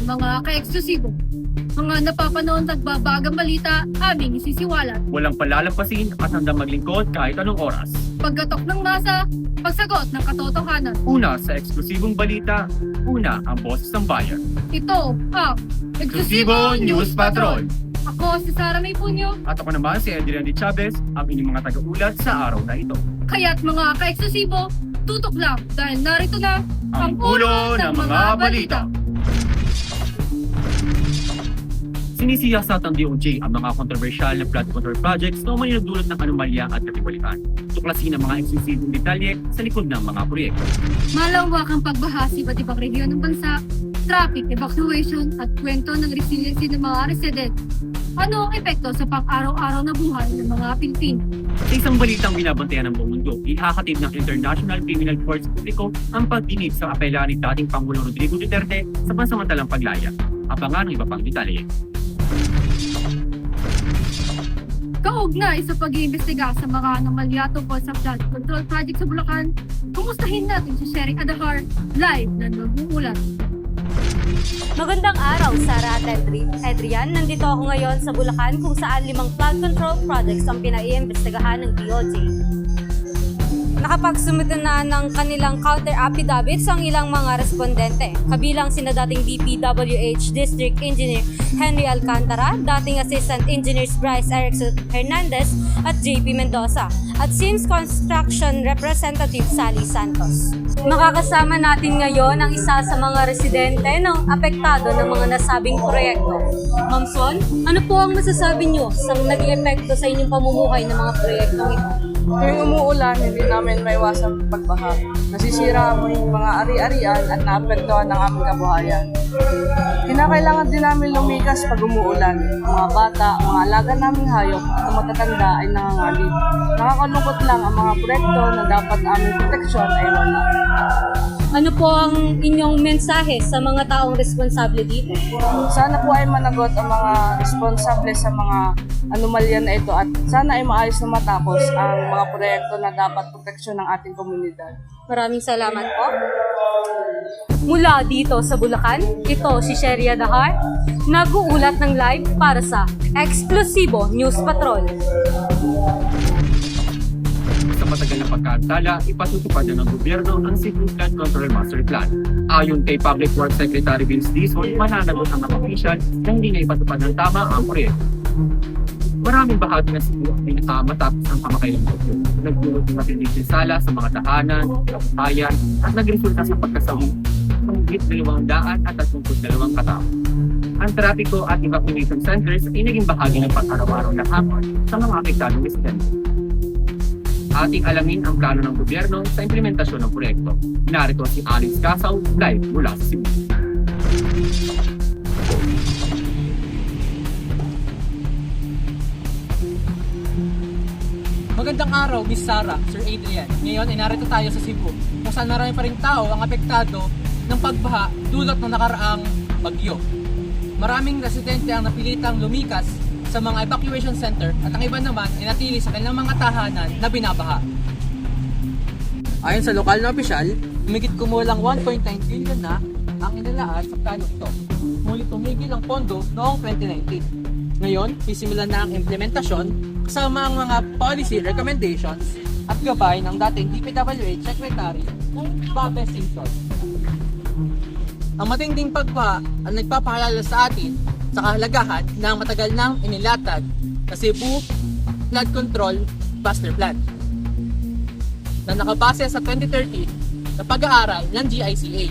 mga ka-eksklusibo. Mga napapanood nagbabagang balita, aming isisiwalat. Walang palalampasin at handang maglingkod kahit anong oras. Pagkatok ng masa, pagsagot ng katotohanan. Una sa eksklusibong balita, una ang boses ng bayan. Ito ang Eksklusibo News Patrol! Ako si Sara May Punyo, At ako naman si Adrian D. Chavez, ang inyong mga taga-ulat sa araw na ito. kaya't mga ka-eksklusibo, tutok lang dahil narito na Ang ulo ng mga balita. Sinisiyasat ng DOJ ang mga kontrobersyal na flood control projects na umani nagdulot ng anomalya at katiwalian. Tuklasin ang mga eksklusibong detalye sa likod ng mga proyekto. Malawakang pagbaha sa iba't ibang rehiyon ng bansa, traffic evacuation at kwento ng resiliency ng mga resident. Ano ang epekto sa pang-araw-araw na buhay ng mga Pilipino? Sa isang balitang binabantayan ng buong mundo, ihakatid ng International Criminal Court sa publiko ang pagdinig sa apela ni dating Pangulong Rodrigo Duterte sa pansamantalang paglaya. Abangan ang iba pang detalye. Kaugnay sa pag-iimbestiga sa mga anomalya tungkol sa flood control project sa Bulacan, kumustahin natin si Sherry Adahar live na nag-uulat. Magandang araw, Sara at Adrian. Nandito ako ngayon sa Bulacan kung saan 5 flood control projects ang pinaiimbestigahan ng DOJ. Nakapagsumite na ng kanilang counter affidavits ang ilang mga respondente, kabilang sina dating DPWH District Engineer Henry Alcantara, dating Assistant Engineers Bryce Erickson Hernandez at JP Mendoza, at Sims Construction Representative Sally Santos. Makakasama natin ngayon ang isa sa mga residente ng apektado ng mga nasabing proyekto. Ma'am Swan, ano po ang masasabi niyo sa naging epekto sa inyong pamumuhay ng mga proyektong ito? Tuwing umuulan, hindi namin maiwasang pagbaha. Nasisira ang mga ari-arian at naapektuhan ng aming kabuhayan. Kinakailangan din namin lumikas pag umuulan. Ang mga bata, mga alaga naming hayop at ang matatanda ay nangangalip. Nakakalungkot lang ang mga proyekto na dapat aming proteksyon ay wala. Ano po ang inyong mensahe sa mga taong responsable dito? Sana po ay managot ang mga responsable sa mga anomalya na ito at sana ay maayos na matapos ang mga proyekto na dapat proteksyon ng ating komunidad. Maraming salamat po. Mula dito sa Bulacan, ito si Sherry Adahar, nag-uulat ng live para sa Eksklusibo News Patrol. Sa matagal na pagkaantala, ipatutupad na ng gobyerno ang Cebu Flood Control Master Plan. Ayon kay Public Works Secretary Vince Dizon, mananagot ang mga opisyal na hindi na ipatupad ng tama ang proyekto. Maraming bahagi na Cebu ang matapos ang kamakailang bagyo. Nagdulot ng matinding pinsala sa mga tahanan, kabuhayan, at nagresulta sa pagkasawi ng higit 200 at 32 katao. Ang trapiko at evacuation centers ay naging bahagi ng pang-araw-araw na hamon sa mga apektadong residente. Ating alamin ang plano ng gobyerno sa implementasyon ng proyekto. Narito si Alex Casaw, live mula sa Cebu. Magandang araw, Miss Sara, Sir Adrian. Ngayon ay narito tayo sa Cebu, kung saan marami pa rin tao ang apektado ng pagbaha dulot ng nakaraang bagyo. Maraming residente ang napilitang lumikas sa mga evacuation center at ang iba naman ay natili sa kanilang mga tahanan na binabaha. Ayon sa lokal na opisyal, humigit kumulang 1.9 billion na ang inilaan sa plano ito. Ngunit tumigil ang pondo noong 2019. Ngayon, sisimulan na ang implementasyon kasama ang mga policy recommendations at gabay ng dating DPWH Secretary Babe Singson. Ang matinding pagbaha ang nagpapaalala sa atin sa kahalagahan ng matagal nang inilatag na Cebu Flood Control Master Plan na nakabase sa 2013 na pag-aaral ng GICA.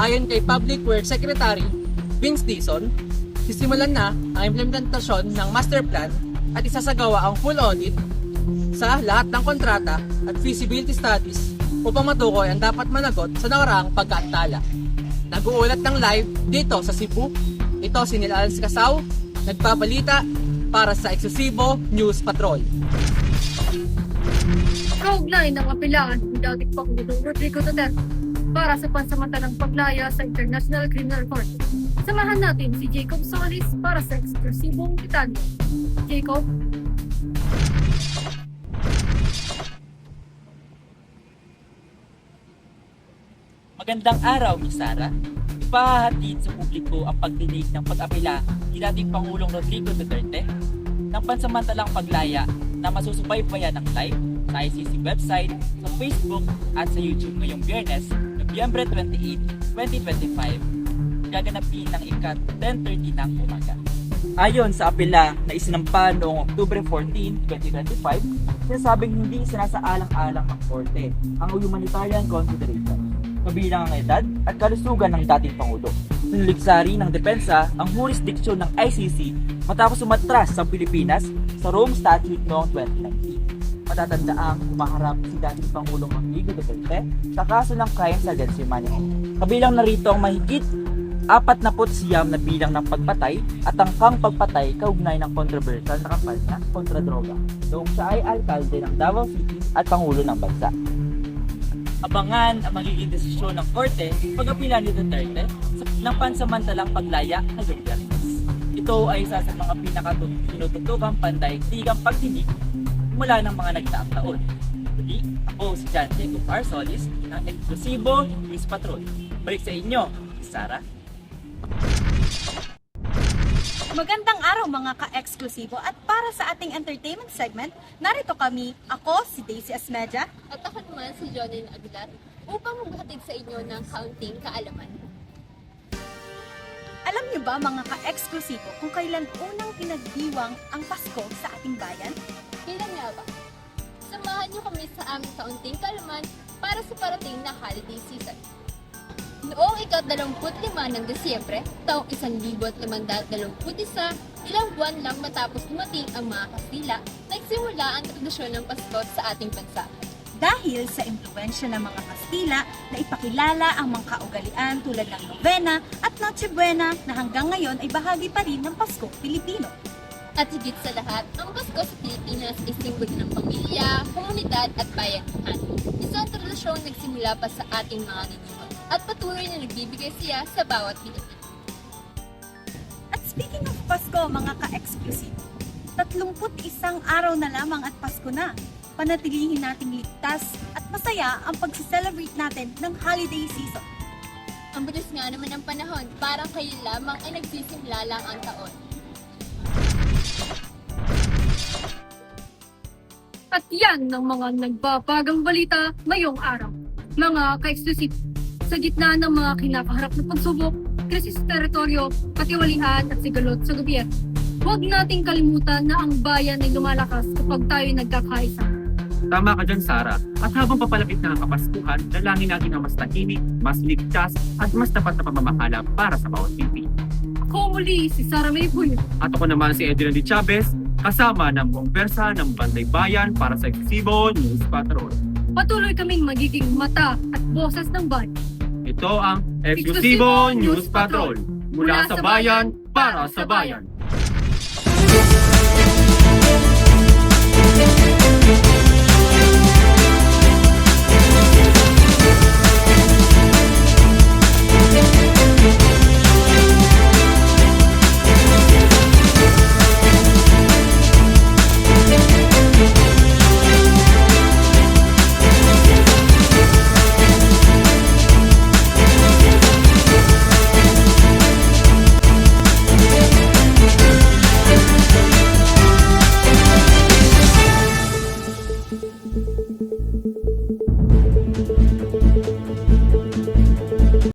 Ayon kay Public Works Secretary Vince Dizon, sisimulan na ang implementasyon ng Master Plan at isasagawa ang full audit sa lahat ng kontrata at feasibility studies upang matukoy ang dapat managot sa nakaraang pagkaantala. Nag-uulat ng live dito sa Cebu. Ito si Neil Alex Casaw, nagpabalita para sa Eksklusibo News Patrol. Kaugnay ng apelaan ni dating Pangulong Rodrigo Duterte para sa pansamantalang paglaya sa International Criminal Court. Samahan natin si Jacob Solis para sa eksklusibong detalye. Jacob? Magandang araw, Miss Sara. ipahatid sa publiko ang pagdinig ng pag-apela ni dating Pangulong Rodrigo Duterte ng pansamantalang paglaya na masusubaybayan ng live sa ICC website, sa Facebook at sa YouTube ngayong Biyernes, Nobyembre 28, 2025, gaganapin ng ika-10:30 ng umaga. Ayon sa apela na isinampa noong Oktubre 14, 2025, sinasabing hindi sinasaalang-alang ang korte ang humanitarian consideration, kabilang ang edad at kalusugan ng dating Pangulo. Nilugsari ng depensa ang jurisdiksyon ng ICC matapos umatras sa Pilipinas sa Rome Statute noong 2019. Matatandaang humaharap si dating Pangulong Rodrigo Duterte sa kaso ng crimes against humanity. Kabilang narito ang mahigit 49 na bilang ng pagpatay at angkang pagpatay kaugnay ng kontrobersyal na kampanya kontra droga noong siya ay alkalde ng Davao City at Pangulo ng bansa. Abangan ang magiging desisyon ng korte pag-apila ni Duterte ng pansamantalang paglaya na Biyernes. Ito ay isa sa mga pinakatututokang pandaigdigang pagdinig mula ng mga nagdaang taon. Muli, ako si John Jacob R. Solis ng Eksklusibo News Patrol. Balik sa inyo, Sarah. Magandang araw mga ka-eksklusibo at para sa ating entertainment segment, narito kami, ako si Daisy Asmedia. At ako naman si Jonathan Aguilar upang maghatid sa inyo ng kaunting kaalaman. Alam niyo ba mga ka-eksklusibo kung kailan unang pinagdiwang ang Pasko sa ating bayan? Kailan nga ba? Samahan niyo kami sa aming kaunting kaalaman para sa parating na holiday season. Noong ika-25 ng Desyembre, taong 1521, ilang buwan lang matapos dumating ang mga Kastila, nagsimula ang tradisyon ng Pasko sa ating bansa. Dahil sa impluwensya ng mga Kastila na ipakilala ang mga kaugalian tulad ng Novena at Noche Buena na hanggang ngayon ay bahagi pa rin ng Pasko Pilipino. At higit sa lahat, ang Pasko sa Pilipinas ay simbolo ng pamilya, komunidad at bayanihan. Isang tradisyong nagsimula pa sa ating mga ninuno at patuloy na nagbibigay siya sa bawat Pilipino. At speaking of Pasko mga ka-eksklusibo, 31 araw na lamang at Pasko na. Panatilihin nating ligtas at masaya ang pag-celebrate natin ng holiday season. Ang bilis nga naman ng panahon, parang kayo lamang ay nagsisimula lang ang taon. At yan ng mga nagbabagang balita ngayong araw. Mga ka-eksklusibo, sa gitna ng mga kinakaharap na pagsubok, krisis sa teritoryo, katiwalian at sigalot sa gobyerno, huwag nating kalimutan na ang bayan ay lumalakas kapag tayo nagkakaisa. Tama ka dyan, Sarah. At habang papalapit na ang Kapaskuhan, dalangin natin ang mas tahimik, mas ligtas, at mas tapat na pamamahala para sa bawat Pilipino. Ako muli si Sarah May Puyo. At ako naman si Edwin D. Chavez, kasama ng buong persa ng Bantay Bayan para sa Eksklusibo News Patrol. Patuloy kaming magiging mata at boses ng bayan. Ito ang Eksklusibo News Patrol. Mula sa bayan, para sa bayan.